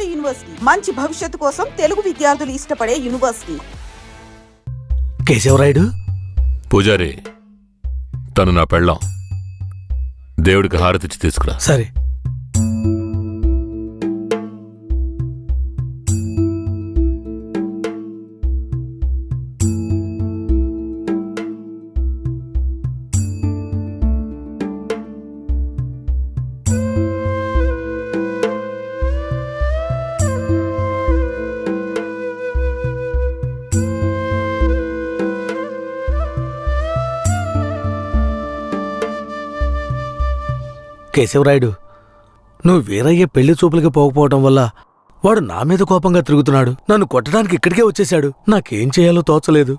నాడు యూనివర్సిటీ మంచి భవిష్యత్తు కోసం తెలుగు విద్యార్థులు ఇష్టపడే యూనివర్సిటీ. కేశవరాయుడు పూజారి, తను నా పెళ్ళాం. దేవుడికి హారతిచ్చి తీసుకురా. సరే. కేశవరాయుడు, నువ్వు వీరయ్య పెళ్లి చూపులకి పోకపోవటం వల్ల వాడు నా మీద కోపంగా తిరుగుతున్నాడు. నన్ను కొట్టడానికి ఇక్కడికే వచ్చేశాడు. నాకేం చేయాలో తోచలేదు.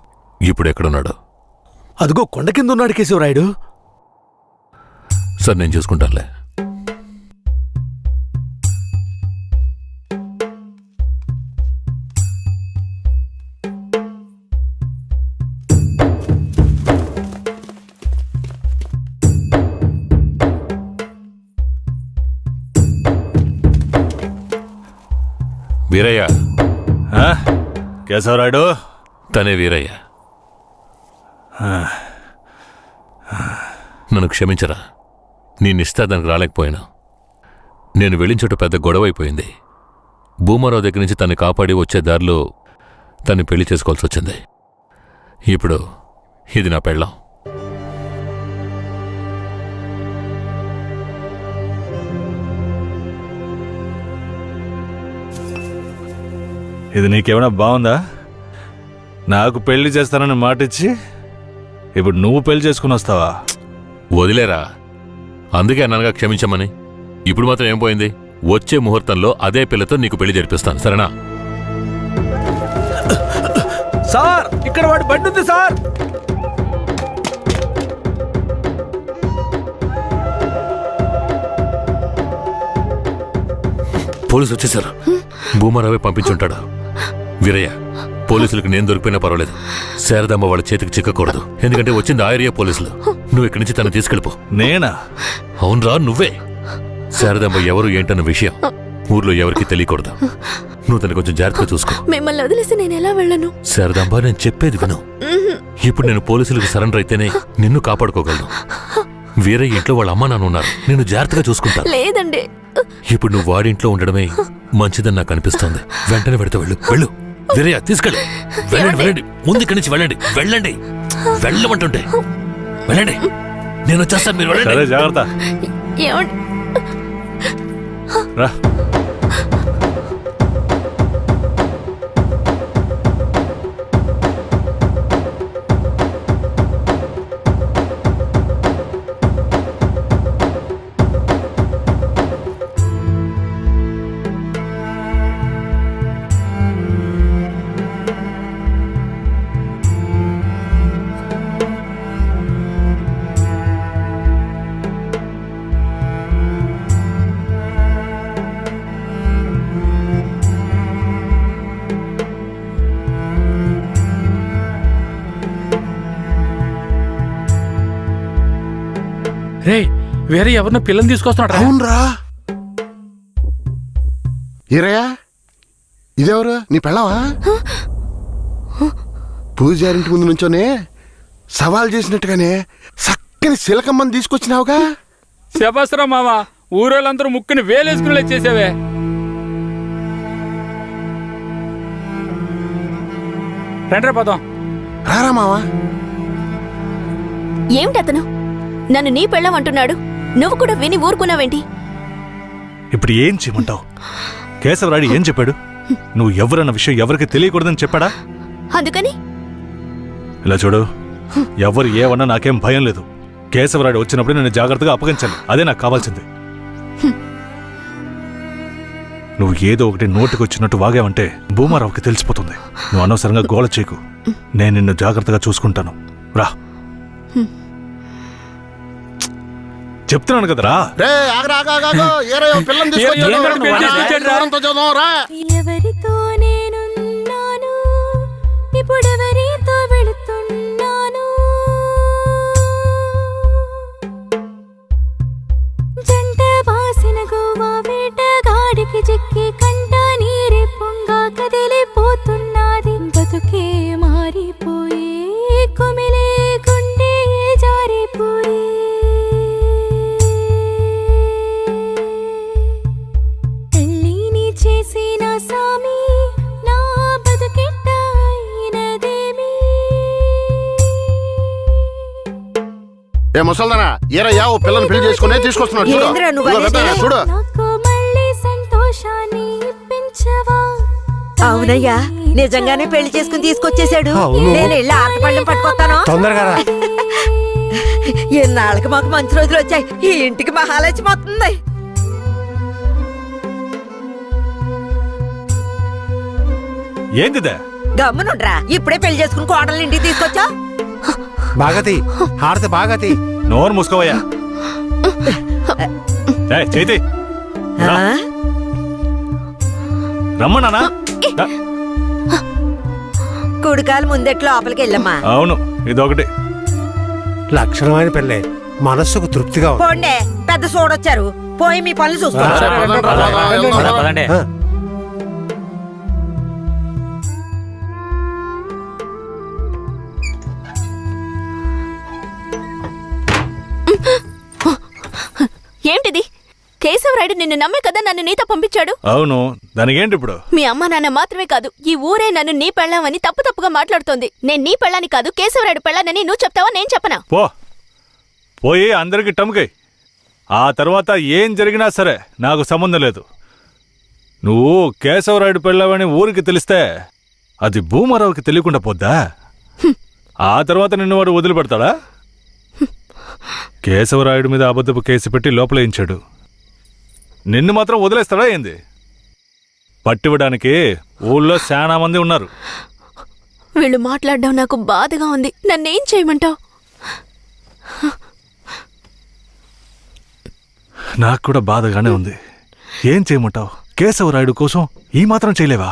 ఇప్పుడు ఎక్కడున్నాడు? అదిగో కొండ కింద ఉన్నాడు కేశవరాయుడు. సార్, నేను చూసుకుంటానులే. వీరయ్య. కేశవరాయుడు? తనే వీరయ్య. నన్ను క్షమించరా. నీ నిస్తాదానికి రాలేకపోయినా. నేను వెళ్ళిన చోట పెద్ద గొడవ అయిపోయింది. భూమారావు దగ్గర నుంచి తను కాపాడి వచ్చే దారిలో తను పెళ్లి చేసుకోవాల్సి వచ్చింది. ఇప్పుడు ఇది నా పెళ్ళాం. ఇది నీకేమైనా బాగుందా? నాకు పెళ్లి చేస్తానని మాటిచ్చి ఇప్పుడు నువ్వు పెళ్లి చేసుకుని వస్తావా? వదిలేరా. అందుకే అన్నగా క్షమించమని. ఇప్పుడు మాత్రం ఏం పోయింది? వచ్చే ముహూర్తంలో అదే పిల్లతో నీకు పెళ్లి జరిపిస్తాను, సరేనా? సార్, ఇక్కడ వాడి బండి ఉంది సార్. పోలీసు వచ్చేసారు. భూమారావే పంపించుంటాడు. వీరయ్య, పోలీసులకు నేను దొరికిపోయినా పర్వాలేదు. శారదమ్మ వాళ్ళ చేతికి చిక్కకూడదు. ఎందుకంటే వచ్చింది ఆ ఏరియా పోలీసులు. నువ్వు ఇక్కడి నుంచి తను తీసుకెళ్ళిపో. నేనా? అవునరా, నువ్వే. శారదమ్మ ఎవరు ఏంటన్న విషయం ఊర్లో ఎవరికి తెలియకూడదు. నువ్వు తను కొంచెం జాగ్రత్తగా చూసుకో. మిమ్మల్ని వదిలేసి నేను ఎలా వెళ్ళను? శారదాంబ, నేను చెప్పేది విను. ఇప్పుడు నేను పోలీసులకు సరెండర్ అయితేనే నిన్ను కాపాడుకోగలను. వీరయ్య ఇంట్లో వాళ్ళ అమ్మ నాన్న ఉన్నారు. నేను జాగ్రత్తగా చూసుకుంటా. లేదండి, ఇప్పుడు నువ్వు వాడింట్లో ఉండడమే మంచిదని నాకు అనిపిస్తోంది. వెంటనే పెడితే వెళ్ళు. వెళ్ళు వీరయ్య, తీసుకెళ్ళు. వెళ్ళండి, వెళ్ళండి. ముందు ఇక్కడి నుంచి వెళ్ళండి. వెళ్ళండి, వెళ్ళమంటుంటే వెళ్ళండి. నేను వచ్చేస్తాను, మీరు వెళ్ళండి. జాగ్రత్త. రా. రే, వేరే ఎవరినో పిల్లని తీసుకొస్తున్నాడు. అవునరా. ఈరయ్యా, ఇదెవరు? నీ పెళ్ళావా? పూజారింటి ముందు నుంచోనే సవాల్ చేసినట్టుగానే చక్కని శిలకమ్మని తీసుకొచ్చినావుగా. శబాస్రా మామ, ఊరోళ్ళందరూ ముక్కుని వేలేసుకుని చేసావే. రండి పదం. రారా మావా. ఏమిటి అతను నన్ను నీ పెళ్ళమంటున్నాడు? నువ్వు కూడా విని ఊరుకున్నావేంటి? ఇప్పుడు ఏం చేయమంటావు? కేశవరాయుడు ఏం చెప్పాడు? నువ్వు ఎవరన్న విషయం ఎవరికి తెలియకూడదని చెప్పాడా? అందుకని ఇలా చూడు, ఎవరు ఏమన్నా నాకేం భయం లేదు. కేశవరాయుడు వచ్చినప్పుడు నేను జాగ్రత్తగా అప్పగించాలి. అదే నాకు కావాల్సింది. నువ్వు ఏదో ఒకటి నోటికి వచ్చినట్టు వాగావంటే భూమారావుకి తెలిసిపోతుంది. నువ్వు అనవసరంగా గోల చేయకు. నేను నిన్ను జాగ్రత్తగా చూసుకుంటాను. రా, చెప్తున్నాను కదరా. ఎవరితో నేనున్నాను, ఇప్పుడెవరితో వెళుతున్నాను? జంట బాసిన గోవా వేటగాడికి చిక్కి కంటాని చేసిన సామి నా బతుకెట్ట అయినదేమి ఏ ముసల్దానా ఏరయ్యా ఓ పిల్లని పెళ్లి చేసుకునే తీసుకొస్తున్నాడు చూడు. ఏందిరా నువ్వు ఇదిగో అనేది? పెద్దనా, చూడు నాకు మళ్ళీ సంతోషాన్ని ఇప్పించవా అవునయ్యా నిజంగానే పెళ్లి చేసుకుని తీసుకొచ్చేసాడు. అవును. నేను వెళ్ళి ఆటపళ్ళం పట్టుకొస్తాను. తొందరగా రా. ఎన్నాళ్ళకి మాకు మంచి రోజులు వచ్చాయి. ఈ ఇంటికి మహాలక్ష్మి వస్తుంది. ఏందిదే? గమ్మునుండ్రా, ఇప్పుడే పెళ్లి చేసుకుని కోడలు ఇంటికి తీసుకొచ్చా. బాగతి హారతి బాగతి. నోరు మూసుకోవయ్యా. ఏయ్, చేతి రా. రమ్మన్నానా? రా. కుడికాలు ముందెట్లు లోపలికి వెళ్ళమ్మా. అవును, ఇదొకటి. లక్షణమైన పెళ్ళే, మనస్సుకు తృప్తిగా ఉంది. పోండే, పెద్ద సోడొచ్చారు. పోయి మీ పనులు చూసుకోండి. సరే, పదండి రా, వెళ్దాం. ఆ, ఏంటిది? కేశవరాయుడు నిన్ను నమ్మే కదా నన్ను నీతో పంపించాడు. అవును, దానికేంటి ఇప్పుడు? మీ అమ్మ నాన్న మాత్రమే కాదు, ఈ ఊరే నన్ను నీ పెళ్ళామని తప్పుగా మాట్లాడుతోంది. నేను నీ పెళ్ళాని కాదు, కేశవరాయుడు పెళ్ళానని నువ్వు చెప్తావా, నేను చెప్పనా? పోయి అందరికి టమ్కై. ఆ తర్వాత ఏం జరిగినా సరే నాకు సంబంధం లేదు. నువ్వు కేశవరాయుడు పెళ్ళావని ఊరికి తెలిస్తే అది భూమారావుకి తెలియకుండా పోద్దా? ఆ తర్వాత నిన్ను వాడు వదిలిపెడతాడా? కేశవరాయుడు మీద అబద్ధపు కేసు పెట్టి లోపలేయించాడు. నిన్ను మాత్రం వదిలేస్తాడా ఏంది? పట్టివ్వడానికి ఊళ్ళో చాలా మంది ఉన్నారు. వీళ్ళు మాట్లాడడం నాకు బాధగా ఉంది. నన్నేం చేయమంటావు? నాకు కూడా బాధగానే ఉంది. ఏం చేయమంటావు? కేశవరాయుడు కోసం ఈ మాత్రం చేయలేవా?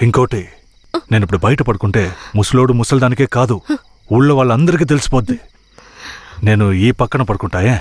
ఇంకోటి, నేను ఇప్పుడు బయట పడుకుంటే ముసలోడు ముసల్దానికే కాదు, ఊళ్ళో వాళ్ళందరికీ తెలిసిపోద్ది. నేను ఈ పక్కన పడుకుంటాయే.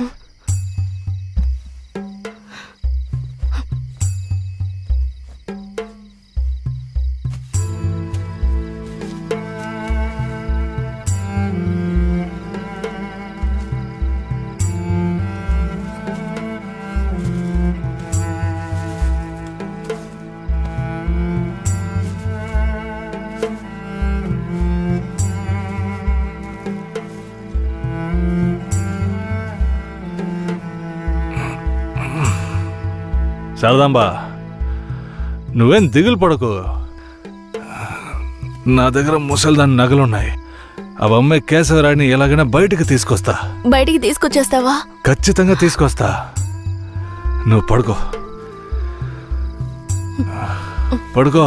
శారదాంబా, నువ్వేం దిగులు పడకు. నా దగ్గర ముసల్దాని నగలున్నాయి. అవమ్మే కేశవరాయుడిని ఎలాగైనా బయటికి తీసుకొస్తా. బయటికి తీసుకొచ్చేస్తావా? ఖచ్చితంగా తీసుకొస్తా. నువ్వు పడుకో, పడుకో.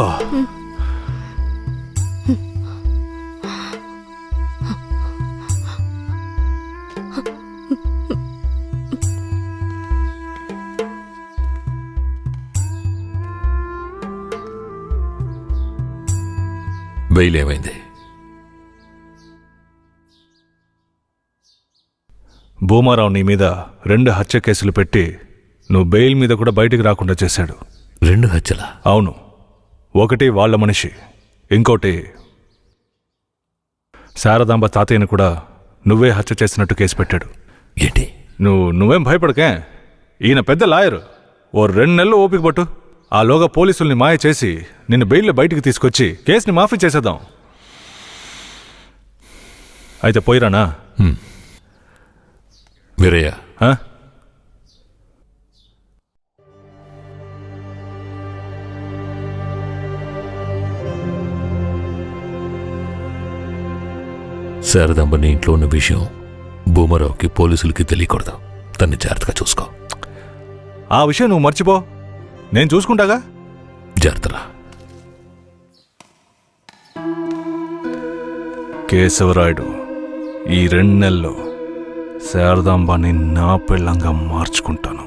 బెయిల్ ఏమైంది? భూమారావు నీ మీద 2 హత్య కేసులు పెట్టి నువ్వు బెయిల్ మీద కూడా బయటికి రాకుండా చేశాడు. 2 హత్యలా? అవును, ఒకటి వాళ్ళ మనిషి, ఇంకోటి శారదాంబ తాతయ్యను కూడా నువ్వే హత్య చేసినట్టు కేసు పెట్టాడు. ఏంటి? నువ్వేం భయపడకే. ఈయన పెద్ద లాయరు. ఓ 2 నెలలు ఓపిక పట్టు. ఆలోగా పోలీసుల్ని మాయ చేసి నిన్ను బెయిల్లో బయటికి తీసుకొచ్చి కేసుని మాఫీ చేసేద్దాం. అయితే పోయిరానా? వీరయ్య, ఆ? శారదాంబ నీ ఇంట్లో ఉన్న విషయం భూమారావుకి పోలీసులకి తెలియకూడదు. తన్ని జాగ్రత్తగా చూసుకో. ఆ విషయం నువ్వు మర్చిపో, నేను చూసుకుంటాగా. జాగ్రత్తరా. కేశవరాయుడు ఈ 2 నెలల్లో శారదాంబాని నా పెళ్ళంగా మార్చుకుంటాను.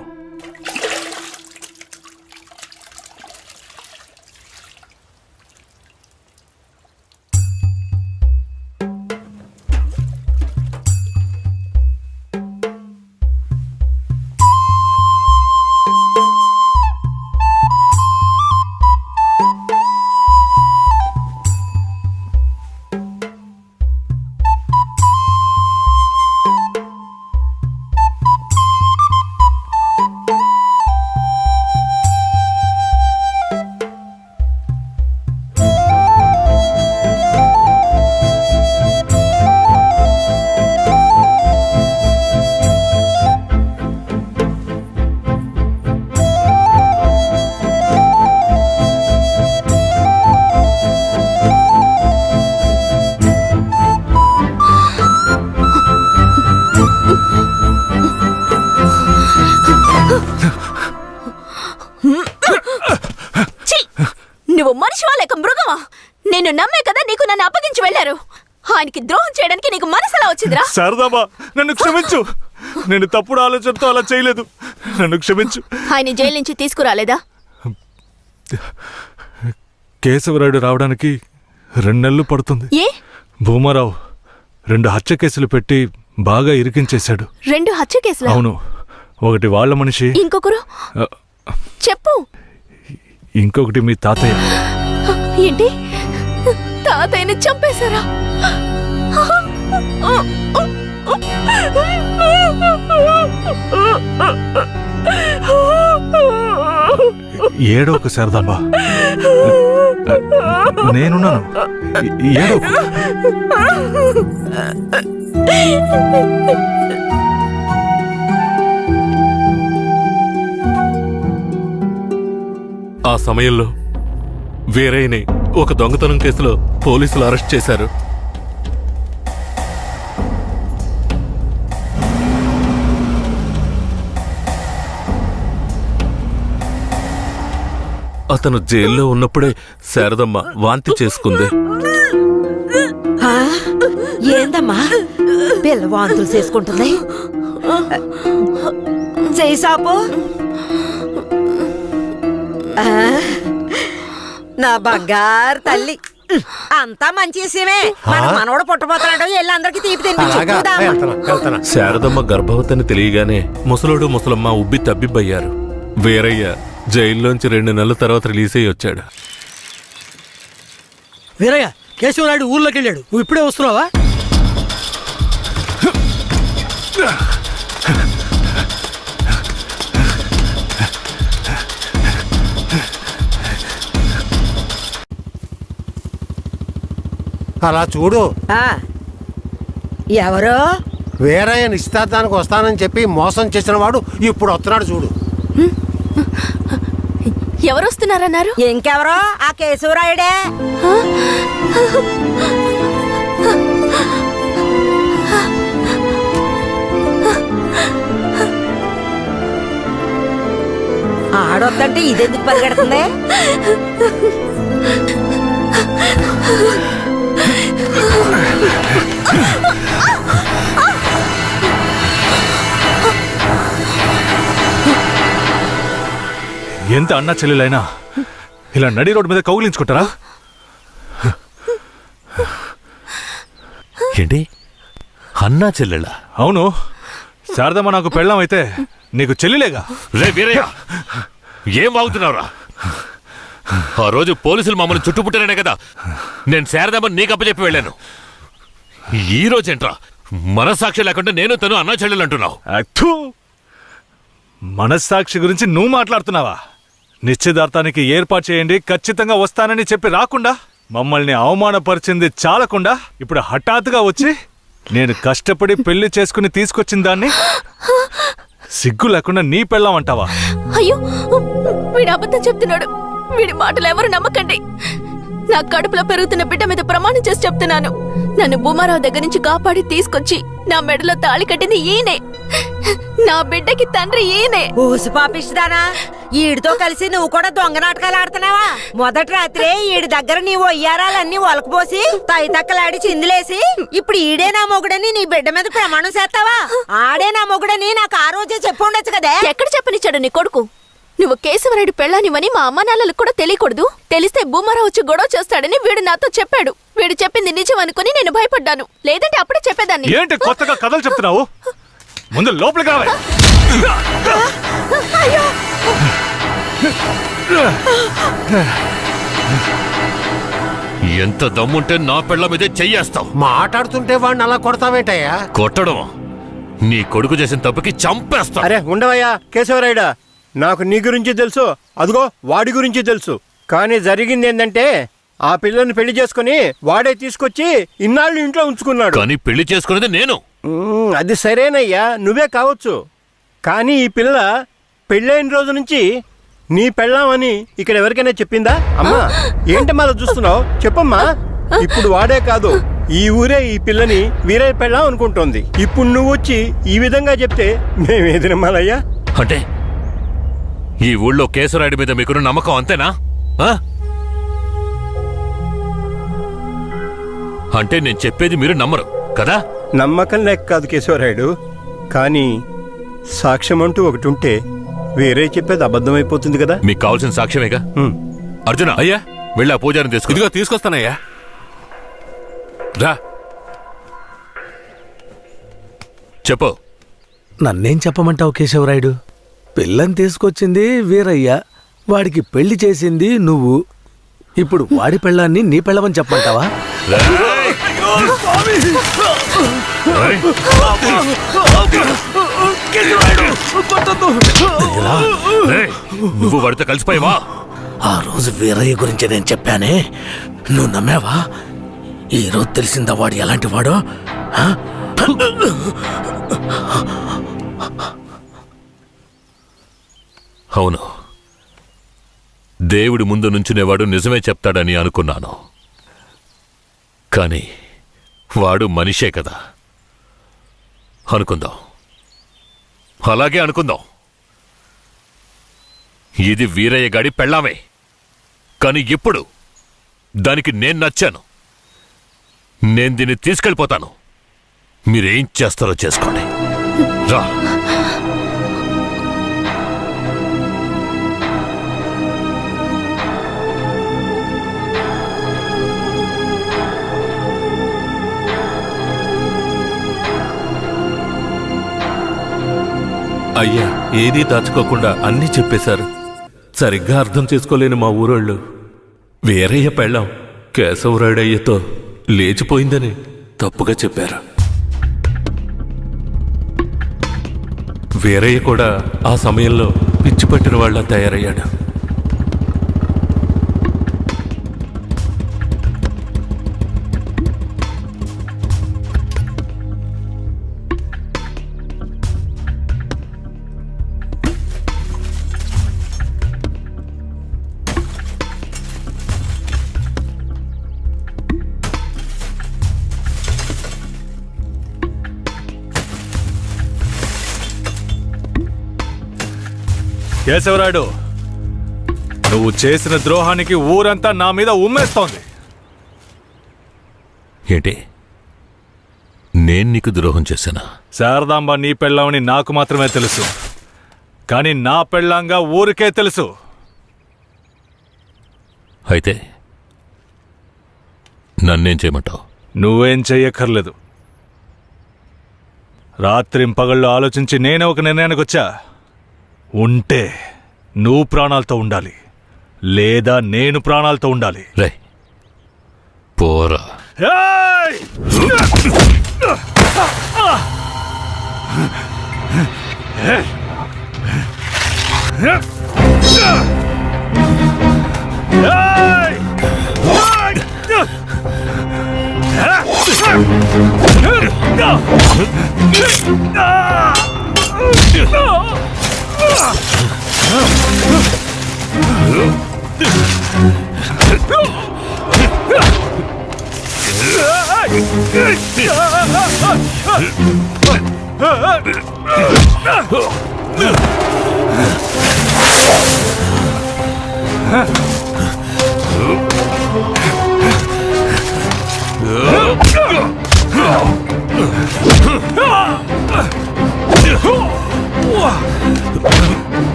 లేక మృగమా? నేను నమ్మే కదా నీకు నన్ను అప్పగించి వెళ్ళారు. ఆయనకి ద్రోహం చేయడానికి నీకు మనసులా వచ్చిందిరా? శారదాంబా, నన్ను క్షమించు. నేను తప్పుడు ఆలోచనతో అలా చేయలేదు. నన్ను క్షమించు. ఆయన జైలు నుంచి తీసుకురాలేదా? కేశవరాయుడు రావడానికి 2 నెలలు పడుతుంది. ఏ? భూమారావు 2 హత్య కేసులు పెట్టి బాగా ఇరికించేశాడు. 2 హత్య కేసులా? అవును. ఒకటి వాళ్ళ మనిషి, ఇంకొకరు చెప్పు. ఇంకొకటి మీ తాతయ్య. ఏంటి? తాతయ్యని చంపేశారా? ఏడోకు శారదాంబా, నేనున్నాను. ఏడోకు. ఆ సమయంలో వేరేని ఒక దొంగతనం కేసులో పోలీసులు అరెస్ట్ చేశారు. అతను జైల్లో ఉన్నప్పుడే శారదమ్మ వాంతి చేసుకుంది. ఆ? ఏందమ్మా పిల్ల వాంతులు చేసుకుంటుంది? చేయి సాపు. ఆ, నా బంగారు తల్లి, అంతా మంచి విషయమే. మన మనవడు పుట్టబోతున్నాడు. వెళ్ళి అందరికి తీపి అలాగా? వెళ్తున్నా, వెళ్తున్నా. శారదమ్మ గర్భవతిని తెలియగానే ముసలోడు ముసలమ్మ ఉబ్బి తబ్బిబ్బయ్యారు. వీరయ్య జైల్లోంచి 2 నెలల తర్వాత రిలీజ్ అయ్యి వచ్చాడు. వీరయ్య, కేశవరాయుడు ఊర్లోకి వెళ్ళాడు. నువ్వు ఇప్పుడే వస్తున్నావా? అలా చూడు, ఆ, ఎవరో వేరే నిశ్చితార్థానికి వస్తానని చెప్పి మోసం చేసిన వాడు ఇప్పుడు వస్తున్నాడు చూడు. ఎవరొస్తున్నారన్నారు? ఇంకెవరో ఆ కేశవరాయుడే. ఆడొద్దంటే ఇదెందుకు పరిగెడుతుంది? ఎంత అన్నా చెల్లెలైనా ఇలా నడి రోడ్డు మీద కౌగిలించుకుంటారా? ఏంటి అన్నా చెల్లెళ్ళ? అవును. శారదమ్మ నాకు పెళ్ళాం అయితే నీకు చెల్లిలేగా. రే వీరయ్య, ఏం వాగుతున్నావురా? ఆ రోజు పోలీసులు మమ్మల్ని చుట్టుముట్టారనే కదా నేను శారదమ్మని నీకు అప్పచెప్పి వెళ్ళాను. ఈ రోజేంట్రా మనస్సాక్షి లేకుండా నేను తను అన్నా చెల్లెలు అంటున్నావు? అత్తు, మనస్సాక్షి గురించి నువ్వు మాట్లాడుతున్నావా? నిశ్చితార్థానికి ఏర్పాటు చేయండి, ఖచ్చితంగా వస్తానని చెప్పి రాకుండా మమ్మల్ని అవమానపరిచింది చాలకుండా ఇప్పుడు హఠాత్తుగా వచ్చి నేను కష్టపడి పెళ్లి చేసుకుని తీసుకొచ్చిన దాన్ని సిగ్గు లేకుండా నీ పెళ్ళాం అంటావా? అయ్యో, వీడు అబద్ధం చెప్తున్నాడు. వీడి మాటలు ఎవరు నమ్మకండి. నా కడుపులో పెరుగుతున్న బిడ్డ మీద ప్రమాణం చేసి చెప్తున్నాను. నన్ను భూమారావు దగ్గర నుంచి కాపాడి తీసుకొచ్చి నా మెడలో తాళి కట్టింది ఈయనే. నా బిడ్డకి తండ్రి ఈయనే. ఊసి పాపిస్తానా? ఈడితో కలిసి నువ్వు కూడా దొంగ నాటకాలు ఆడుతున్నావా? మొదటి రాత్రే ఈడి దగ్గర నీ ఒయ్యారాలన్నీ ఒలకపోసి తైతక్కలాడి చిందులేసి ఇప్పుడు ఈడే నా మొగుడని నీ బిడ్డ మీద ప్రమాణం చేస్తావా? ఆడే నా మొగుడని నాకు ఆ రోజే చెప్పు ఉండొచ్చు కదే. ఎక్కడ చెప్పనిచ్చాడు నీ కొడుకు? నువ్వు కేశవరాయుడు పెళ్ళానివని మా అమ్మ నాన్నలకు కూడా తెలియకూడదు. తెలిస్తే భూమారావు వచ్చి గొడవ చేస్తాడని వీడు నాతో చెప్పాడు. వీడు చెప్పింది నిజం అనుకుని నేను భయపడ్డాను. లేదంటే అప్పుడే చెప్పేదాన్ని. ఏంటి కొత్తగా కథలు చెప్తున్నావు? ముందు లోపలికి రావే. ఎంత దమ్ముంటే నా పెళ్ళ మీదే చెయ్యేస్తావు? మాట్లాడుతుంటే వాడిని అలా కొడతావేంటయ్యా? కొట్టడం నీ కొడుకు చేసిన తప్పుకి చంపేస్తా. అరే ఉండవయ్యా కేశవరాయుడా, నాకు నీ గురించి తెలుసు, అదిగో వాడి గురించి తెలుసు. కానీ జరిగింది ఏంటంటే ఆ పిల్లని పెళ్లి చేసుకుని వాడే తీసుకొచ్చి ఇన్నాళ్ళు ఇంట్లో ఉంచుకున్నాడు. కానీ పెళ్లి చేసుకునేది నేను. అది సరేనయ్యా, నువ్వే కావచ్చు. కానీ ఈ పిల్ల పెళ్ళైన రోజు నుంచి నీ పెళ్ళామని ఇక్కడ ఎవరికైనా చెప్పిందా? అమ్మా ఏంటి మళ్ళీ చూస్తున్నావు? చెప్పమ్మా. ఇప్పుడు వాడే కాదు, ఈ ఊరే ఈ పిల్లని వీరయ్య పెళ్ళాం అనుకుంటోంది. ఇప్పుడు నువ్వు వచ్చి ఈ విధంగా చెప్తే మేమేది నమ్మాలయ్యా? అంటే ఈ ఊళ్ళో కేశవరాయుడి మీద మీకున్న నమ్మకం అంతేనా? అంటే నేను చెప్పేది మీరు నమ్మరు కదా? నమ్మకం లేక కాదు కేశవరాయుడు, కానీ సాక్ష్యం అంటూ ఒకటి ఉంటే వేరే చెప్పేది అబద్ధమైపోతుంది కదా. మీకు కావాల్సిన సాక్ష్యమేగా. హ్మ్. అర్జున అయ్యా, వెళ్ళి ఆ పూజారిని తీసుకు. ఇదిగో తీసుకొస్తానయ్యా. రా. చెప్పు. నన్నేం చెప్పమంటావు కేశవరాయుడు? పిల్లని తీసుకొచ్చింది వీరయ్య, వాడికి పెళ్లి చేసింది నువ్వు. ఇప్పుడు వాడి పెళ్ళాన్ని నీ పెళ్ళమని చెప్పమంటావా? నువ్వు వాడితో కలిసిపోయావా? ఆ రోజు వీరయ్య గురించి నేను చెప్పానే, నువ్వు నమ్మావా? ఈ రోజు తెలిసిందా వాడు ఎలాంటి వాడో? ఆ? అవును, దేవుడి ముందు నుంచునేవాడు నిజమే చెప్తాడని అనుకున్నాను. కానీ వాడు మనిషే కదా. అనుకుందాం, అలాగే అనుకుందాం. ఇది వీరయ్య గాడి పెళ్ళామే, కానీ ఇప్పుడు దానికి నేను నచ్చాను. నేను దీన్ని తీసుకెళ్ళిపోతాను. మీరేం చేస్తారో చేసుకోండి. రా. అయ్యా, ఏదీ దాచుకోకుండా అన్నీ చెప్పేశారు. సరిగ్గా అర్థం చేసుకోలేని మా ఊరోళ్ళు వీరయ్య పెళ్ళాం కేశవరాయుడయ్యతో లేచిపోయిందని తప్పుగా చెప్పారు. వీరయ్య కూడా ఆ సమయంలో పిచ్చి పట్టిన వాళ్ళ తయారయ్యాడు. కేశవరాయుడు, నువ్వు చేసిన ద్రోహానికి ఊరంతా నా మీద ఉమ్మేస్తోంది. ఏంటి, నేను నీకు ద్రోహం చేశానా? శారదాంబ నీ పెళ్ళామని నాకు మాత్రమే తెలుసు, కానీ నా పెళ్ళాంగా ఊరికే తెలుసు. అయితే నన్నేం చేయమంటావు? నువ్వేం చెయ్యక్కర్లేదు. రాత్రింపగళ్ళు ఆలోచించి నేనే ఒక నిర్ణయానికి వచ్చా. ఉంటే నువ్వు ప్రాణాలతో ఉండాలి, లేదా నేను ప్రాణాలతో ఉండాలి. రే పోరా. ఏయ్!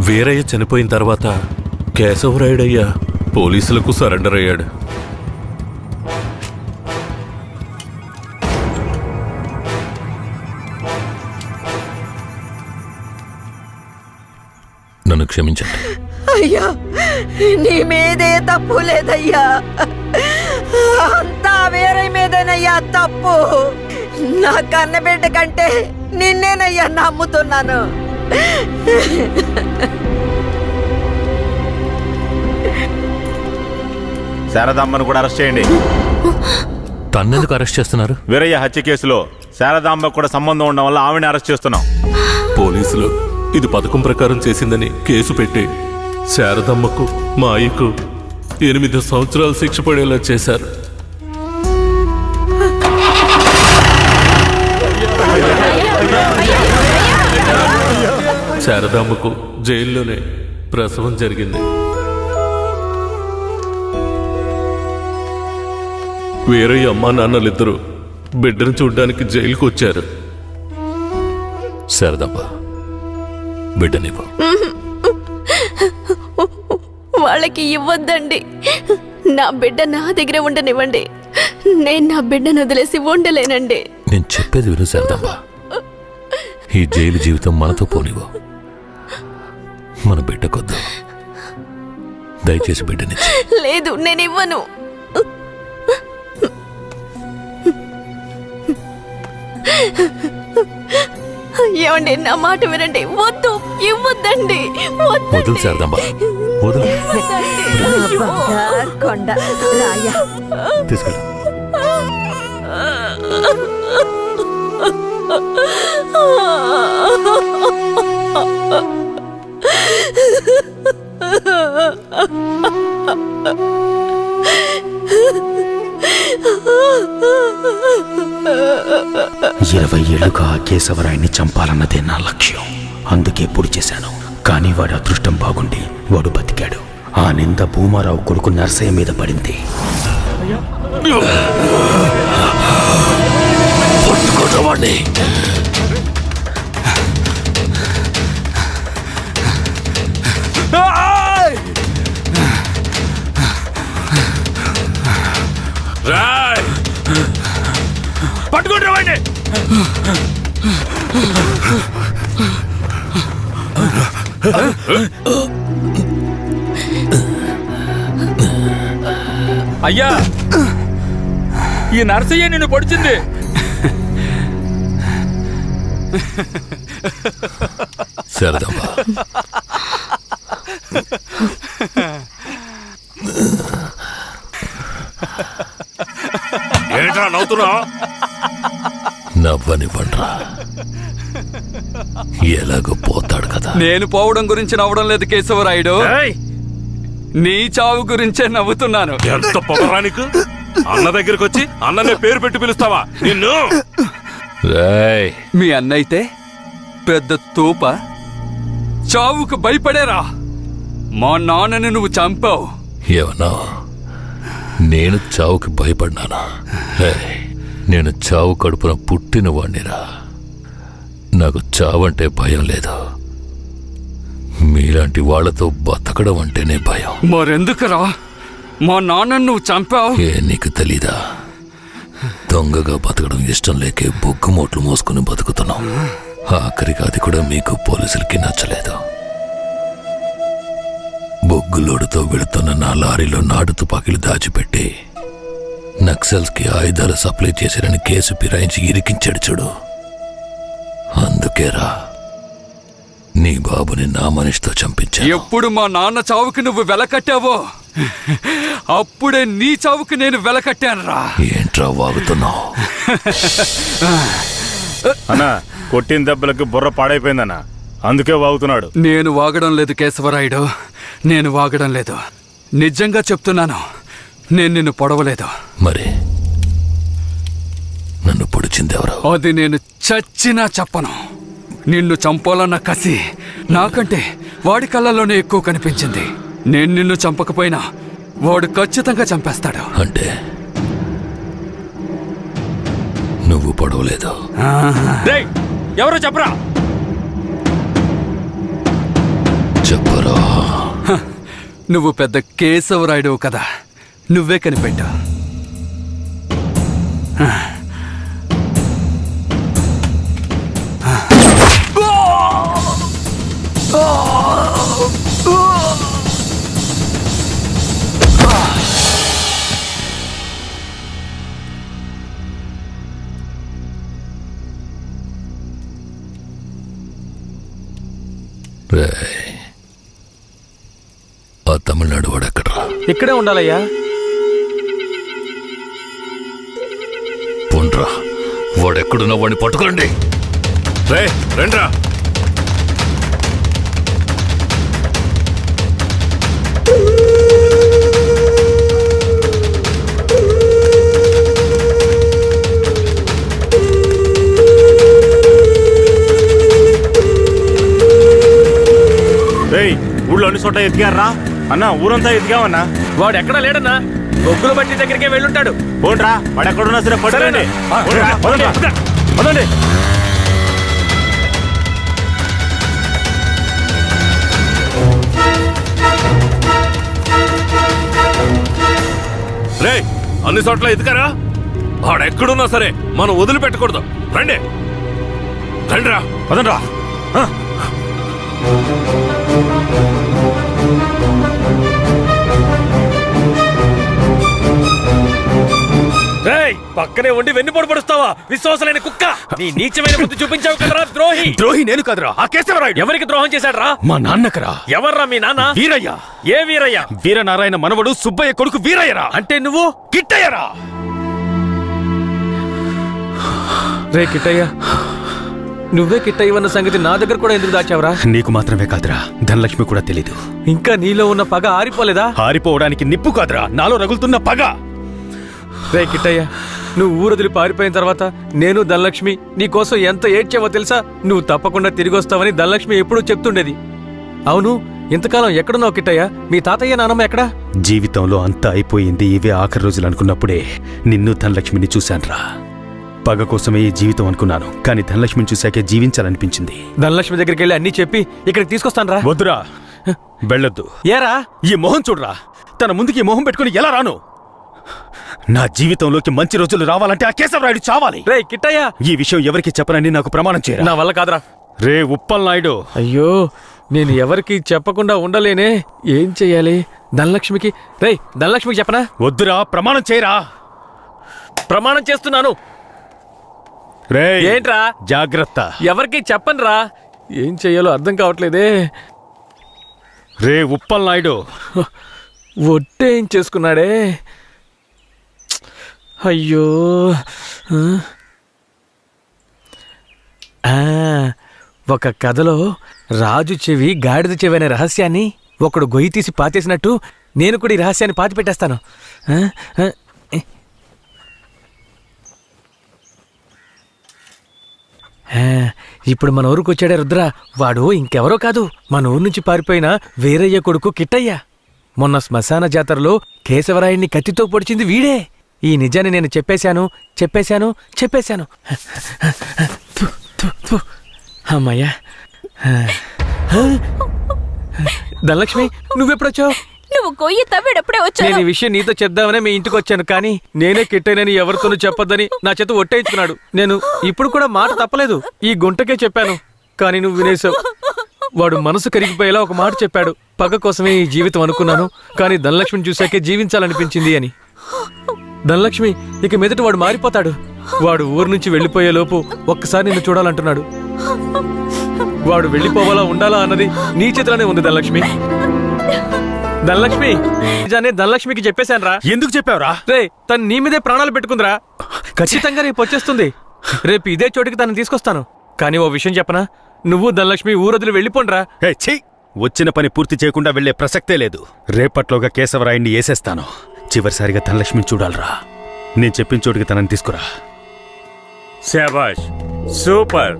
వీరయ్య చనిపోయిన తర్వాత కేశవరాయుడయ్య పోలీసులకు సరెండర్ అయ్యాడు. నన్ను క్షమించండి. అయ్యా, నీ మీదే తప్పు లేదయ్యా, అంతా వేరే మీదేనయ్యా తప్పు. నా కన్నబిడ్డ కంటే నిన్నేనయ్యా నమ్ముతున్నాను. శారదామ్మను కూడా అరెస్ట్ చేయండి. తన్నెందుకు అరెస్ట్ చేస్తున్నారు? వీరయ్య హత్య కేసులో శారదాంబ కూడా సంబంధం ఉండడం వల్ల ఆవిడని అరెస్ట్ చేస్తున్నాం. పోలీసులు ఇది పథకం ప్రకారం చేసిందని కేసు పెట్టి శారదమ్మకు మా అయ్యకు 8 సంవత్సరాలు శిక్ష పడేలా చేశారు. శారదామ్మకు జైల్లోనే ప్రసవం జరిగింది. వేరే అమ్మా నాన్నలిద్దరూ బిడ్డను చూడ్డానికి జైలుకు వచ్చారు. శారదమ్మ, బిడ్డనివ్వు. వాళ్ళకి ఇవ్వద్దండి. నా బిడ్డ నా దగ్గర ఉండనివ్వండి. నేను నా బిడ్డను వదిలేసి ఉండలేనండి. నేను చెప్పేది విను శారదమ్మ. ఈ జైలు జీవితం మనతో పోనివ్వు. మన బిడ్డకొద్దు. దయచేసి బిడ్డనిచ్చి. లేదు, నేను ఇవ్వను. ఏమండి, నా మాట వినండి. వద్దు, ఇవ్వద్దండి. వదులు శారదమ్మ, వదులు. బంగారు కొండ రాయ. తీసుకెళ్ళు. ఇరవై ఏళ్లుగా ఆ కేశవరాయన్ని చంపాలన్నదే నా లక్ష్యం. అందుకే పొడి చేశాను. కానీ వాడి అదృష్టం బాగుండి వాడు బతికాడు. ఆ నింద భూమారావు కొడుకు నర్సయ్య మీద పడింది. పట్టుకోవాడిని. పట్టుకుంటారు వాడిని. అయ్యా, ఈ నర్సయ్య నిన్ను పొడిచింది. శారదమ్మ, ఏంట్రా నవ్వుతున్నావు? నవ్వనివ్వండ్రా. ఎలాగో పోతాడు కదా. నేను పోవడం గురించి నవ్వడం లేదు కేశవరాయుడు. నీ చావు గురించే నవ్వుతున్నాను. ఎంత పొగరానికి అన్న దగ్గరికి వచ్చి అన్ననే పేరు పెట్టి పిలుస్తావా నిన్ను? రేయ్, మీ అన్నయితే పెద్ద తోప. చావుకు భయపడేరా. మా నాన్నని నువ్వు చంపావు. ఏమన్నా నేను చావుకి భయపడినానా? రేయ్, నేను చావు కడుపున పుట్టిన వాణ్ణిరా. నాకు చావంటే భయం లేదు. మీలాంటి వాళ్లతో బతకడం అంటేనే భయం. మరెందుకురా మా నాన్నని నువ్వు చంపావు? ఏ నీకు తెలీదా? దొంగగా బతకడం ఇష్టం లేకే బొగ్గు మోట్లు మోసుకుని బతుకుతున్నాం. ఆఖరికి అది కూడా మీకు పోలీసులకి నచ్చలేదు. బొగ్గులోడుతో వెళుతున్న నా లారీలో నాటు తుపాకీలు దాచిపెట్టి నక్సల్స్కి ఆయుధాలు సప్లై చేశారని కేసు ఫిరాయించి ఇరికించాడు చూడు. అందుకేరా నీ బాబుని నా మనిషితో చంపించా. ఎప్పుడు మా నాన్న చావుకి నువ్వు వెలకట్టావో అప్పుడే నీ చావుకి నేను వెలకట్టానురా. ఏంట్రా వాగుతున్నావు? అన్నా, కొట్టిన దెబ్బలకి బుర్ర పాడైపోయిందన్నా, అందుకే వాగుతున్నాడు. నేను వాగడం లేదు కేశవరాయుడు, నేను వాగడం లేదు. నిజంగా చెప్తున్నాను, నేను నిన్ను పొడవలేదు. మరి నన్ను పొడిచిందెవరు? అది నేను చచ్చినా చెప్పను. నిన్ను చంపాలన్న కసి నాకంటే వాడి కళ్ళల్లోనే ఎక్కువ కనిపించింది. నేను నిన్ను చంపకపోయినా వాడు ఖచ్చితంగా చంపేస్తాడు. అంటే నువ్వు పొడవలేదు? ఎవరో చెప్పరా? చెప్పరా. నువ్వు పెద్ద కేశవరాయుడు కదా, నువ్వే కనిపెట్టా. ఆ తమిళనాడు వాడు ఎక్కడ్రా? ఇక్కడే ఉండాలయ్యా. పోండ్రా, వాడెక్కడున్నా వాడిని పట్టుకోండి. రే రండ్రా. ఊళ్ళో అన్ని చోట్ల ఎతికారా అన్నా? ఊరంతా ఎతికామన్నా. వాడు ఎక్కడా లేడన్నా, బొగ్గుల బట్టి దగ్గరికే వెళ్ళుంటాడు. పోండ్రా, వాడు ఎక్కడున్నా సరే పట్టుకోండి. పదండి. రే అన్ని చోట్ల ఎదుకారా? వాడెక్కడున్నా సరే మనం వదిలిపెట్టకూడదు. రండి రండిరా. పదండ్రా. పక్కనే ఉండి వెన్నుపోటు పడుస్తావా విశ్వాసలేని కుక్క? నీ నీచమైన బుద్ధి చూపించావు కదరా ద్రోహి. ద్రోహి నేను కదరా, ఆ కేశవరాయుడు. ఎవరికి ద్రోహం చేశాడ్రా? మా నాన్నకరా. ఎవర్రా మీ నాన్న? వీరయ్య. ఏ వీరయ్య? వీరనారాయణ మనవడు సుబ్బయ్య కొడుకు వీరయ్యరా. అంటే నువ్వు కిట్టయ్యరా. రే కిట్టయ్య, నువ్వే కిట్టయ్యవన్న సంగతి నా దగ్గర కూడా ఎందుకు దాచావురా? నీకు మాత్రమే కాదురా, ధనలక్ష్మి కూడా తెలీదు. ఇంకా నీలో ఉన్న పగ ఆరిపోలేదా? ఆరిపోవడానికి నిప్పు కాదురా, నాలో రగులుతున్న పగ. రే కిట్టయ్య, నువ్వు ఊరొదిలి పారిపోయిన తర్వాత నేను ధనలక్ష్మి నీకోసం ఎంత ఏడ్చావో తెలుసా? నువ్వు తప్పకుండా తిరిగి వస్తావని ధనలక్ష్మి ఎప్పుడూ చెప్తుండేది. అవును, ఇంతకాలం ఎక్కడున్నావు కిట్టయ్య? మీ తాతయ్య నానమ్మ ఎక్కడా? జీవితంలో అంతా అయిపోయింది, ఇవే ఆఖరి రోజులు అనుకున్నప్పుడే నిన్ను ధనలక్ష్మిని చూశాన్రా. పగ కోసమే ఈ జీవితం అనుకున్నాను, కానీ ధనలక్ష్మిని చూశాకే జీవించాలనిపించింది. ధనలక్ష్మి దగ్గరికి వెళ్ళి అన్నీ చెప్పి ఇక్కడికి తీసుకొస్తాను రా. వద్దురా, వెళ్ళొద్దు. ఏరా? ఈ మొహం చూడరా, తన ముందుకి ఈ మొహం పెట్టుకుని ఎలా రాను? నా జీవితంలోకి మంచి రోజులు రావాలంటే ఆ కేశవరాయుడు చావాలి. రే కిట్టయ్య, ఈ విషయం ఎవరికి చెప్పనని నాకు ప్రమాణం చేయరా. నా వల్ల కాదురా. రే ఉప్పల్ నాయుడు. అయ్యో, నేను ఎవరికి చెప్పకుండా ఉండలేనే. ఏం చెయ్యాలి? ధనలక్ష్మికి ధనలక్ష్మికి చెప్పనా? వద్దురా, ప్రమాణం చేయరా. ప్రమాణం చేస్తున్నాను. రే ఏంట్రా? జాగ్రత్త. ఎవరికి చెప్పనురా. ఏం చెయ్యాలో అర్థం కావట్లేదే. రే ఉప్పల్ నాయుడు. ఒట్టే ఏం చేసుకున్నాడే. అయ్యో, ఒక కథలో రాజు చెవి గాడిద చెవి అనే రహస్యాన్ని ఒకడు గొయ్యి తీసి పాతేసినట్టు నేను కూడా ఈ రహస్యాన్ని పాతి పెట్టేస్తాను. ఇప్పుడు మన ఊరికి వచ్చాడే రుద్ర. వాడు ఇంకెవరో కాదు, మన ఊరు నుంచి పారిపోయిన వీరయ్య కొడుకు కిట్టయ్య. మొన్న శ్మశాన జాతరలో కేశవరాయుణ్ణి కత్తితో పొడిచింది వీడే. ఈ నిజాన్ని నేను చెప్పేశాను. అమ్మయ్యా. ధనలక్ష్మి, నువ్వెప్పుడొచ్చావు? నువ్వు గొయ్యి తవ్వేటప్పుడే వచ్చాను. నేను ఈ విషయం నీతో చెప్దామనే మీ ఇంటికి వచ్చాను, కానీ నేనే కిట్టైనని ఎవరితోనూ చెప్పొద్దని నా చేత ఒట్టేయించుకున్నాడు. నేను ఇప్పుడు కూడా మాట తప్పలేదు, ఈ గుంటకే చెప్పాను, కానీ నువ్వు వినేశావు. వాడు మనసు కరిగిపోయేలా ఒక మాట చెప్పాడు. పగ కోసమే ఈ జీవితం అనుకున్నాను, కానీ ధనలక్ష్మిని చూశాకే జీవించాలనిపించింది అని. ధనలక్ష్మి ఇక మీదట వాడు మారిపోతాడు. వాడు ఊరు నుంచి వెళ్ళిపోయేలోపు ఒక్కసారి నిన్ను చూడాలంటున్నాడు. వాడు వెళ్ళిపోవాలా ఉండాలా అన్నది నీ చేతిలోనే ఉంది ధనలక్ష్మి. ధనలక్ష్మి, నిజాన్ని ధనలక్ష్మికి చెప్పేశాను రా. ఎందుకు చెప్పావురా? రే, తను నీ మీదే ప్రాణాలు పెట్టుకుందిరా. ఖచ్చితంగా రేపు వచ్చేస్తుంది. రేపు ఇదే చోటికి తనని తీసుకొస్తాను. కానీ ఓ విషయం చెప్పనా? నువ్వు ధనలక్ష్మి ఊరొదిలి వెళ్ళిపోండ్రా. వచ్చిన పని పూర్తి చేయకుండా వెళ్లే ప్రసక్తే లేదు. రేపట్లోగా కేశవరాయుణ్ణి వేసేస్తాను. చివరిసారిగా ధనలక్ష్మిని చూడాలరా. నేను చెప్పిన చోటికి తనని తీసుకురా. శాబాష్, సూపర్.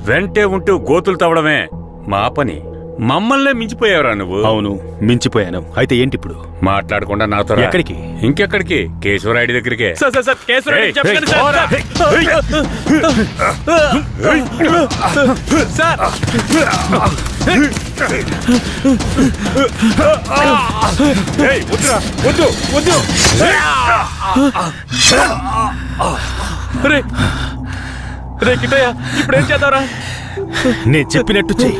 వెంటే ఉంటూ గోతులు తవ్వడమే మా పని. మమ్మల్నే మించిపోయావురా నువ్వు. అవును, మించిపోయాను. అయితే ఏంటి ఇప్పుడు? మాట్లాడకుండా నాతో ఎక్కడికి? ఇంకెక్కడికి? కేశవరాయుడి దగ్గరికే. సార్, కేశవరాయుడు చెప్పండి సార్. వద్దు. రే కిట్టయ్య, ఇప్పుడు ఏం చేద్దాంరా? నేను చెప్పినట్టు చెయ్యి.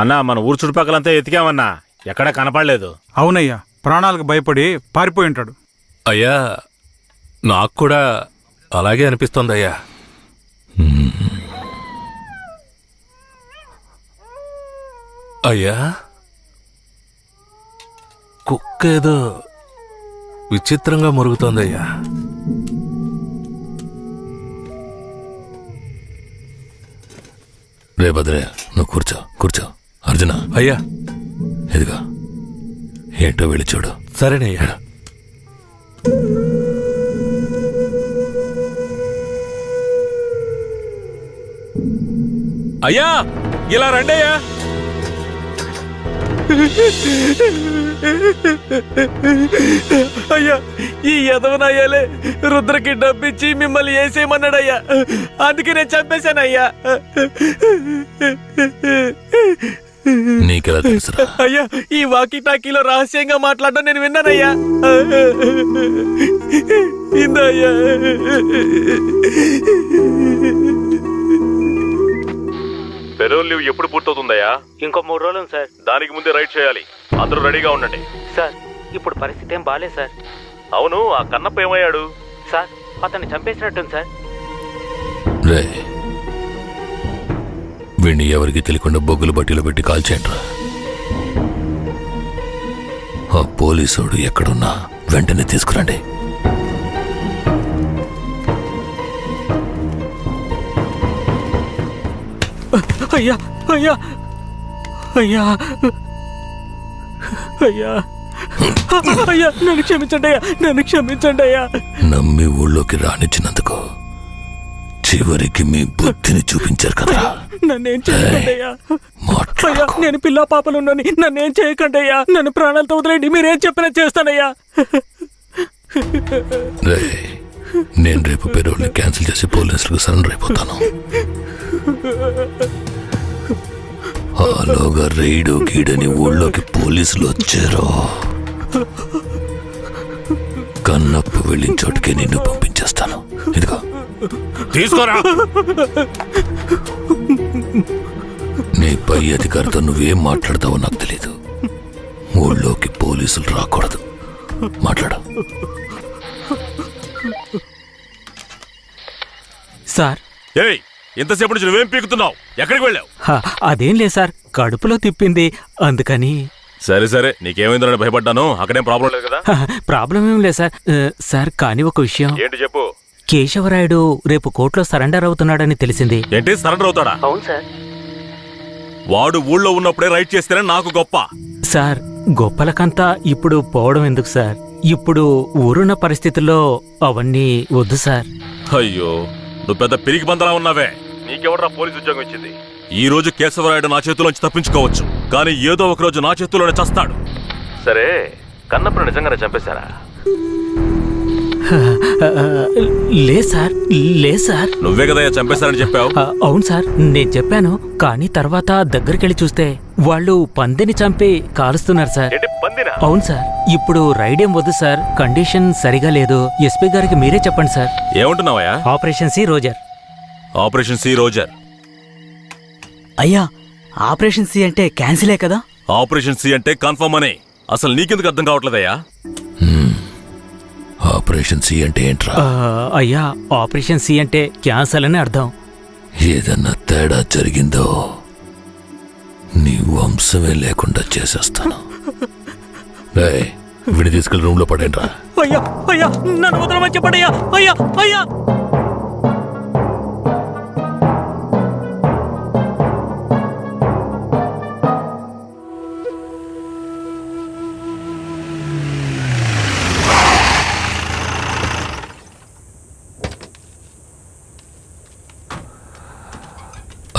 అన్నా, మన ఊరు చుట్టుపక్కలంతా ఎతికామన్నా, ఎక్కడా కనపడలేదు. అవునయ్యా, ప్రాణాలకు భయపడి పారిపోయి ఉంటాడు. అయ్యా, నాకు కూడా అలాగే అనిపిస్తోంది అయ్యా. అయ్యా, కుక్క ఏదో విచిత్రంగా మురుగుతోందయ్యా. రే భద్రయ్య, నువ్వు కూర్చో కూర్చో. అర్జున, అయ్యా. ఇదిగా ఏంటో వెళ్ళి చూడు. సరేనయ్యా. అయ్యా, ఇలా రండయ్యా. అయ్యా, ఈ యదవనయ్యాలే రుద్రకి డబ్బిచ్చి మిమ్మల్ని వేసేయమన్నాడయ్యా. అందుకే నేను చంపేశానయ్యా. నీకెలా తెలుసురా? అయ్యా, ఈ వాకీ టాకీలో రహస్యంగా మాట్లాడడం నేను విన్నానయ్యా. ఇందయ్యా. పెరోల్ లీవ్ ఎప్పుడు పూర్తవుతుందయ్యా? ఇంకో 3 రోజులు సార్. దానికి ముందే రైడ్ చేయాలి. అందరూ రెడీగా ఉండండి. సార్, ఇప్పుడు పరిస్థితి ఏం బాలేదు సార్. అవును, ఆ కన్నప్ప ఏమయ్యాడు? సార్, అతన్ని చంపేసినట్టుంది సార్. రే, వీణ్ణి ఎవరికి తెలియకుండా బొగ్గులు బట్టీలో పెట్టి కాల్చేయండిరా. ఆ పోలీసోడు ఎక్కడున్నా వెంటనే తీసుకురండి. అయ్యా అయ్యా అయ్యా అయ్యా అయ్యా, నన్ను క్షమించండి అయ్యా, నన్ను క్షమించండి అయ్యా. నమ్మి ఊళ్ళోకి రానిచ్చినందుకు చివరికి మీ బుద్ధిని చూపించారు కదా. నన్నేం చేయకండి అయ్యా. అయ్యా, నేను పిల్ల పాపలున్నాను, నన్నేం చేయకండి అయ్యా. నన్ను ప్రాణాలతో వదిలేండి, మీరేం చెప్పినా చేస్తానయ్యా. రే, నేను రేపు పెరోల్ని క్యాన్సిల్ చేసి పోలీసులకు సరెండర్ అయిపోతాను. ఆలోగా రైడు గీడని ఊళ్ళోకి పోలీసులు వచ్చారో కన్నప్పు వెళ్ళిన చోటుకే నిన్ను పంపించేస్తాను. ఇదిగో తీసుకోరా. నీ పై అధికారితో నువ్వేం మాట్లాడతావో నాకు తెలీదు. ఊళ్ళోకి పోలీసులు రాకూడదు. మాట్లాడు. సార్, ఏయ్, ఇంతసేపు నుంచి నువ్వేం పీకుతున్నావు? ఎక్కడికి వెళ్ళావు? అదేం లేదు సార్, కడుపులో తిప్పింది అందుకని. సరే సరే, నీకేమైందని భయపడ్డాను. అక్కడేం ప్రాబ్లం లేదు కదా? ప్రాబ్లం ఏం లేదు సార్. సార్, కానీ ఒక విషయం. ఏంటి చెప్పు. కేశవరాయుడు రేపు కోర్టులో సరెండర్ అవుతున్నాడని తెలిసింది. ఏంటి, సరెండర్ అవుతాడా? అవును సార్. వాడు ఊళ్ళో ఉన్నప్పుడే రైట్ చేస్తేనే నాకు గొప్ప. సార్, గొప్పలకంతా ఇప్పుడు పోవడం ఎందుకు సార్? ఇప్పుడు ఊరున్న పరిస్థితుల్లో అవన్నీ వద్దు సార్. అయ్యో, నువ్వు పెద్ద పిరికి బందలా ఉన్నావే. నీకెవడ్రా పోలీసు ఉద్యోగం ఇచ్చింది? ఈ రోజు కేశవరాయుడు నా చేతిలోంచి తప్పించుకోవచ్చు, కానీ ఏదో ఒక రోజు నా చేతిలోనే చస్తాడు. సరే, కన్నప్పను నిజంగానే చంపేశారా? లే సార్, లే సార్. నువ్వే కదా చంపేశారని చెప్పావు. అవును సార్, నేను చెప్పాను. కానీ తర్వాత దగ్గరికెళ్ళి చూస్తే వాళ్ళు పందిని చంపి కాలుస్తున్నారు సార్. అవును సార్. ఇప్పుడు రైడేం వద్దు సార్, కండిషన్ సరిగా లేదు. ఎస్పీ గారికి మీరే చెప్పండి సార్. ఏమంటున్నావయ్యా? Operation C Roger. Operation C Roger. అయ్యా, ఆపరేషన్ సి అంటే క్యాన్సిలే కదా? ఆపరేషన్ సి అంటే కన్ఫర్మ్ అని. అసలు నీకెందుకు అర్థం కావట్లేదయ్యా? ఆపరేషన్ సి అంటే ఏంట్రా? అయ్యా, ఆపరేషన్ సి అంటే క్యాన్సల్ అని అర్థం. ఏదన్నా తేడా జరిగిందో నీ వంశమే లేకుండా చేసేస్తాను. వీడిని తీసుకెళ్ళి రూమ్ లో పడేంట్రా. అయ్యా అయ్యా, నన్ను వదలమని చెప్పండి అయ్యా. అయ్యా అయ్యా.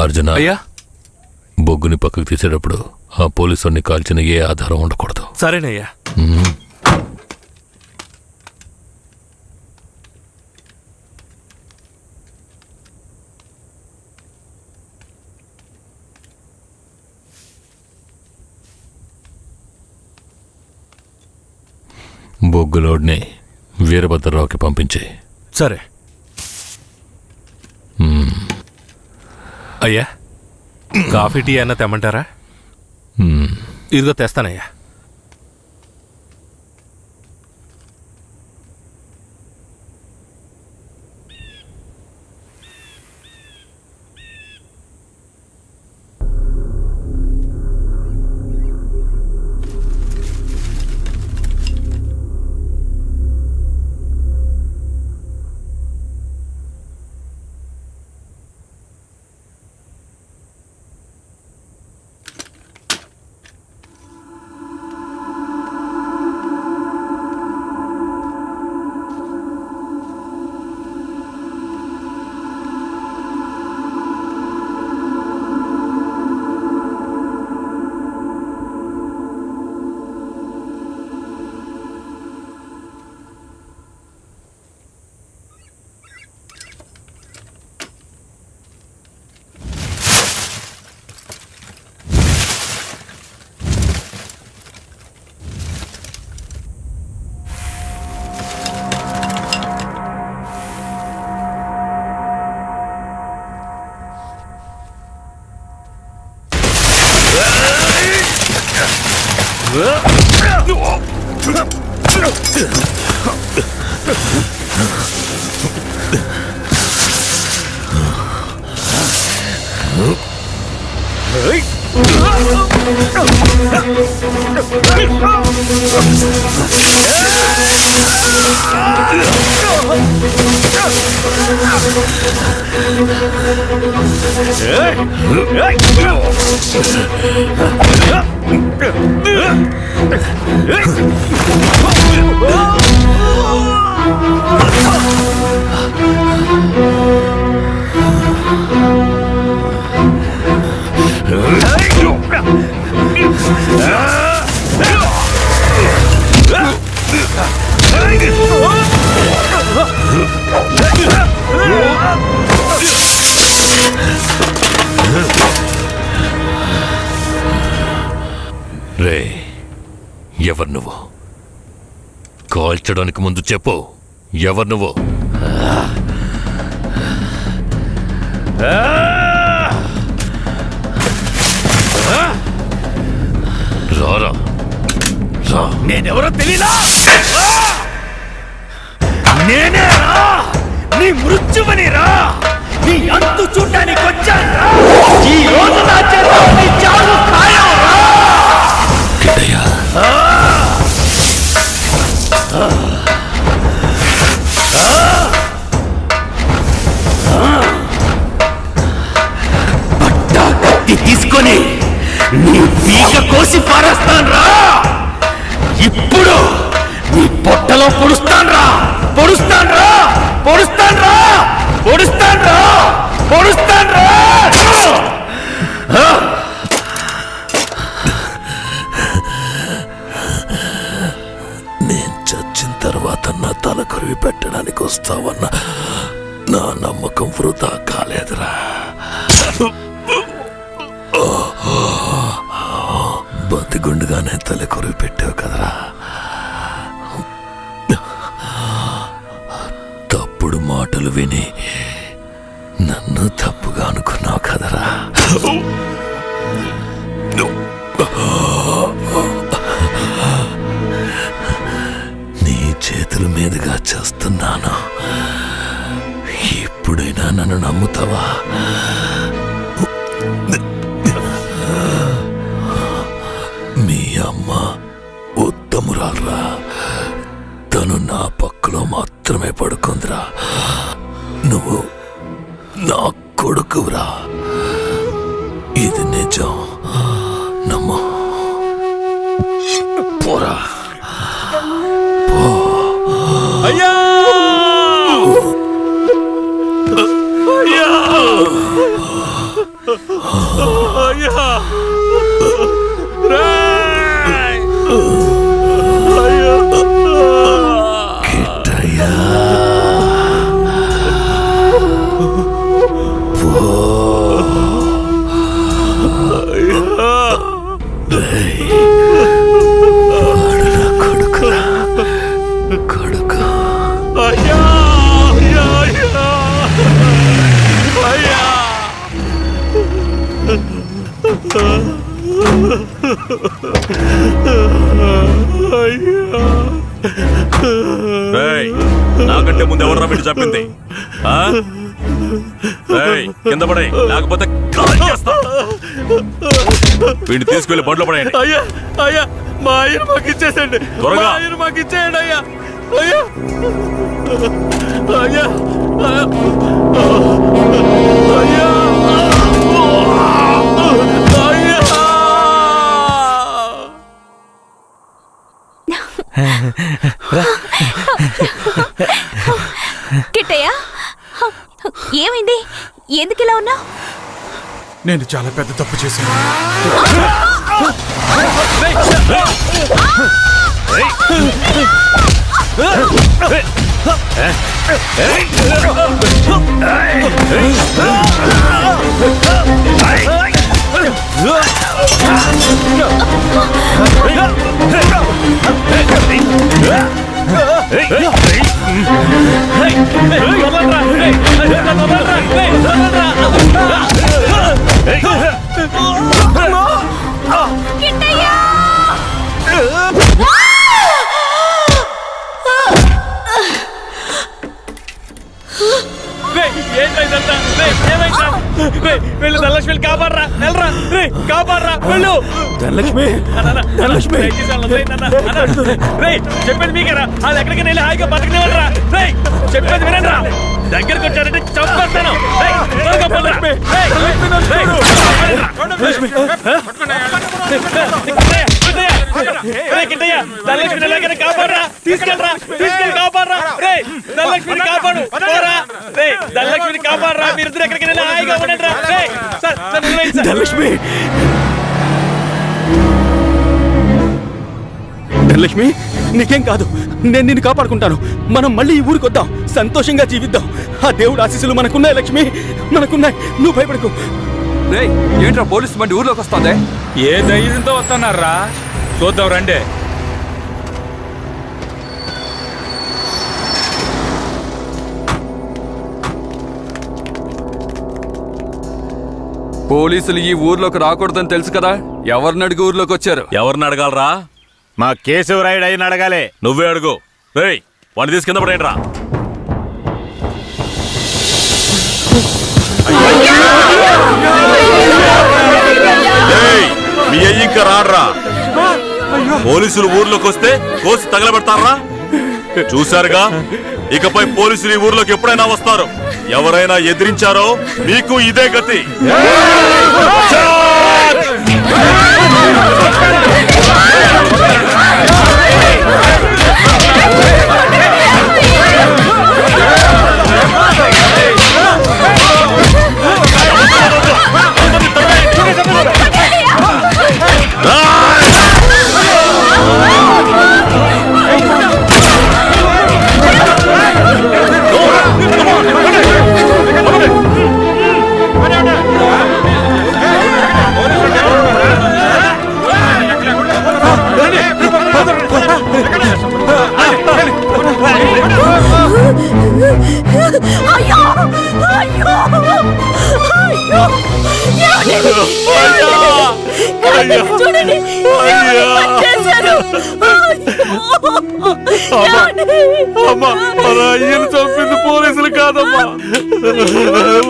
అర్జున, అయ్యా, బొగ్గుని పక్కకు తీసేటప్పుడు ఆ పోలీసుని కాల్చిన ఏ ఆధారం ఉండకూడదు. సరేనయ్యా. బొగ్గులోడ్ని వీరభద్రరావుకి పంపించే. సరే అయ్యా. కాఫీ టీ అన్న తెమ్మంటారా? ఇదిగో తెస్తానయ్యా. రే, ఎవరు నువ్వు? కాల్చడానికి ముందు చెప్పు, ఎవరు నువ్వు? రారా, రా. నేనెవరో తెలీదా? నేనే రా, నీ మృత్యువని రా, నీ అంతు చూడడానికి వచ్చాను రా. ఈ రోజు నా చేతిలో నీ చావు ఖాయం రా. కిట్టయ్యా, పట్టా కత్తి తీసుకొని నీ పీక కోసి పారేస్తాను రా. ఇప్పుడు నీ పొట్టలో పొడుస్తాను రా, పొడుస్తాను రా, పొడుస్తాను రా, పొడుస్తాను రా, పొడుస్తాను రా. నేను చచ్చిన తర్వాత నా తల కొరివి పెట్టడానికి వస్తావన్న నా నమ్మకం వృధా కాలేదురా. బతిగుండుగానే తల కొరివి పెట్టావు కదరా. తప్పుడు మాటలు విని నన్ను తప్పుగా అనుకున్నావు కదరా. నీ చేతుల మీదుగా చేస్తున్నాను. ఇప్పుడైనా నన్ను నమ్ముతావా? మీ అమ్మ ఉత్తమురాల్రా, తను నా పక్కలో మాత్రమే పడుకుందిరా. నువ్వు నా కొడుకురా, ఇది నిజం, నమ్ము. పోరా, పో. అయ్యా! అయ్యా! రేయ్! అయ్యా! కిట్టయ్యా, పో. రేయ్, వాడు నా కొడుకురా, కొడుకు. అయ్యా! అయ్యా! అయ్యా! అయ్యా! రేయ్, నాకంటే ముందు ఎవరు వీడు చెప్పింది? ఆ? రేయ్, కింద పడే, లేకపోతే కాల్ చేస్తా. వీడిని తీసుకెళ్లి బండ్లో పడేయండి. అయ్యా! అయ్యా! మా ఆయన మాకు ఇచ్చేసండి, త్వరగా. మా ఆయన మాకు ఇచ్చేయండి అయ్యా. అయ్యా! అయ్యా! అయ్యా! కిట్టయ్య, ఏమైంది? ఎందుకు ఇలా ఉన్నావు? నేను చాలా పెద్ద తప్పు చేశాను. వెళ్ళు ధనలక్ష్మిని కాపాడరా, వెళ్ళరా, కాపాడరా, వెళ్ళు. ధనలక్ష్మి ధనలక్ష్మి చెప్పేది మీకేరా, అది ఎక్కడికి వెళ్ళి హాయిగా బతకనివ్వరా. చెప్పేది వినండి, దగ్గరకు వచ్చారంటే చంపేస్తాను. ధనలక్ష్మిని ఎలాగైనా కాపాడరా, తీసుకెళ్ళరా, తీసుకెళ్ళి కాపాడరా. ధనలక్ష్మిని కాపాడు, ధనలక్ష్మిని కాపాడరా. మీరిద్దరు ఎక్కడికి వెళ్ళి హాయిగా ఉండండి రా. ధనలక్ష్మి ధనలక్ష్మి నీకేం కాదు, నేను నిన్ను కాపాడుకుంటాను. మనం మళ్ళీ ఈ ఊరికి వద్దాం, సంతోషంగా జీవిద్దాం. ఆ దేవుడు ఆశీస్సులు మనకున్నాయి లక్ష్మి, మనకున్నాయి. నువ్వు భయపడకు. రేయ్, ఏంట్రా పోలీసు బండి ఊర్లోకి వస్తుంది? ఏ ధైర్యంతో వస్తున్నారా? చూద్దాం రండి. పోలీసులు ఈ ఊర్లోకి రాకూడదని తెలుసు కదా, ఎవరిని అడిగి ఊర్లోకి వచ్చారు? ఎవరిని అడగాలరా? మా కేశవరాయుడు అయిన అడగాలే. నువ్వే అడుగు. రేయ్, వాడిని తీసి కింద పడేయండి రా. మీ అయ్యి ఇంకా రాడ్రా. పోలీసులు ఊర్లోకి వస్తే కోసి తగలబెడతారా? చూశారుగా, ఇకపై పోలీసులు ఈ ఊర్లోకి ఎప్పుడైనా వస్తారు. ఎవరైనా ఎదిరించారో మీకు ఇదే గతి. అయ్యో అయ్యో అయ్యో చూడండి, మన అయ్యను చంపింది పోలీసులు కాదమ్మా,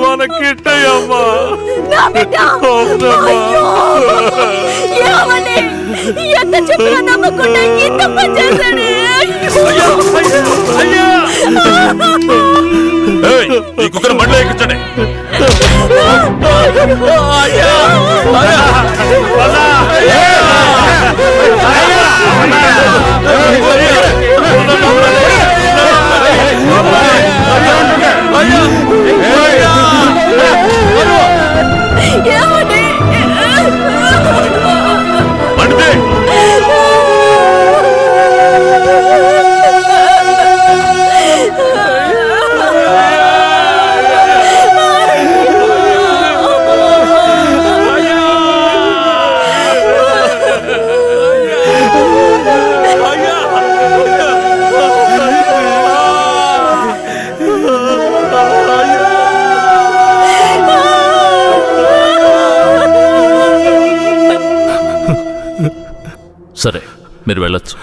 మన కిట్టయ్యమ్మా. ఎంత చెప్పినా నమ్మకుండా ఇంత పని చేశాడు. ఈ కుక్కను బండ్లో ఎక్కించండి. సరే, మీరు వెళ్ళొచ్చు.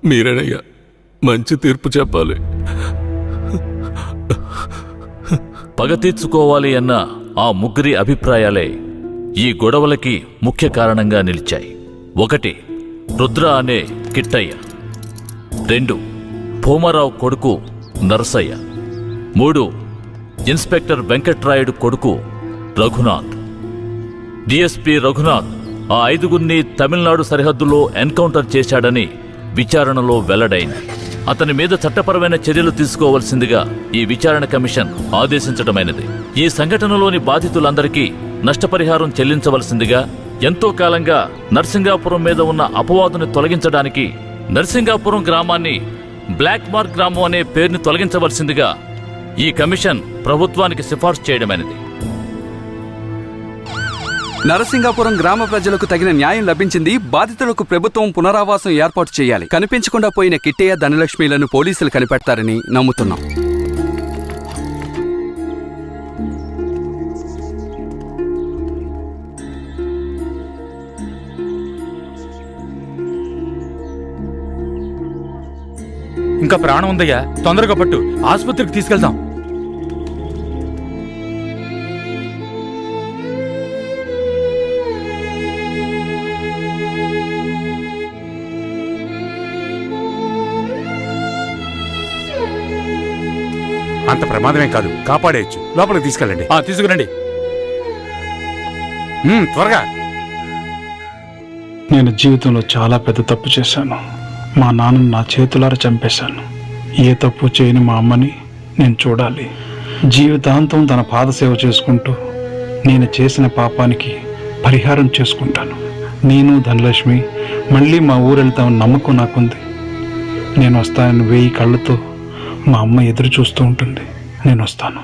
మీరేనయ్యా మంచి తీర్పు చెప్పాలి. పగ తీర్చుకోవాలి అన్న ఆ ముగ్గురి అభిప్రాయాలే ఈ గొడవలకి ముఖ్య కారణంగా నిలిచాయి. 1 రుద్ర అనే కిట్టయ్య, 2 భూమారావు కొడుకు నరసయ్య, 3 ఇన్స్పెక్టర్ వెంకట్రాయుడు కొడుకు రఘునాథ్. డిఎస్పీ రఘునాథ్ ఆ 5గురిని తమిళనాడు సరిహద్దులో ఎన్కౌంటర్ చేశాడని విచారణలో వెల్లడైంది. అతని మీద చట్టపరమైన చర్యలు తీసుకోవాల్సిందిగా ఈ విచారణ కమిషన్ ఆదేశించడమైనది. ఈ సంఘటనలోని బాధితులందరికీ నష్టపరిహారం చెల్లించవలసిందిగా, ఎంతో కాలంగా నర్సింగాపురం మీద ఉన్న అపవాదుని తొలగించడానికి నర్సింగాపురం గ్రామాన్ని బ్లాక్ మార్క్ గ్రామం అనే పేరుని తొలగించవలసిందిగా ఈ కమిషన్ ప్రభుత్వానికి సిఫార్సు చేయడమైనది. నరసింగాపురం గ్రామ ప్రజలకు తగిన న్యాయం లభించింది. బాధితులకు ప్రభుత్వం పునరావాసం ఏర్పాటు చేయాలి. కనిపించకుండా పోయిన కిట్టయ్య, ధనలక్ష్మిలను పోలీసులు కనిపెడతారని నమ్ముతున్నాం. ఇంకా ప్రాణం ఉందయ్యా, తొందరగా పట్టు, ఆసుపత్రికి తీసుకెళ్దాం. అంత ప్రమాదమే కాదు, కాపాడేయచ్చు. లోపలికి తీసుకెళ్ళండి. తీసుకురండి త్వరగా. నేను జీవితంలో చాలా పెద్ద తప్పు చేశాను. మా నాన్నను నా చేతులారా చంపేశాను. ఏ తప్పు చేయని మా అమ్మని నేను చూడాలి. జీవితాంతం తన పాదసేవ చేసుకుంటూ నేను చేసిన పాపానికి పరిహారం చేసుకుంటాను. నేను ధనలక్ష్మి మళ్ళీ మా ఊరు వెళ్తామని నమ్మకం నాకుంది. నేను వస్తానని 1000 కళ్ళతో మా అమ్మ ఎదురు చూస్తూ ఉంటుంది. నేను వస్తాను.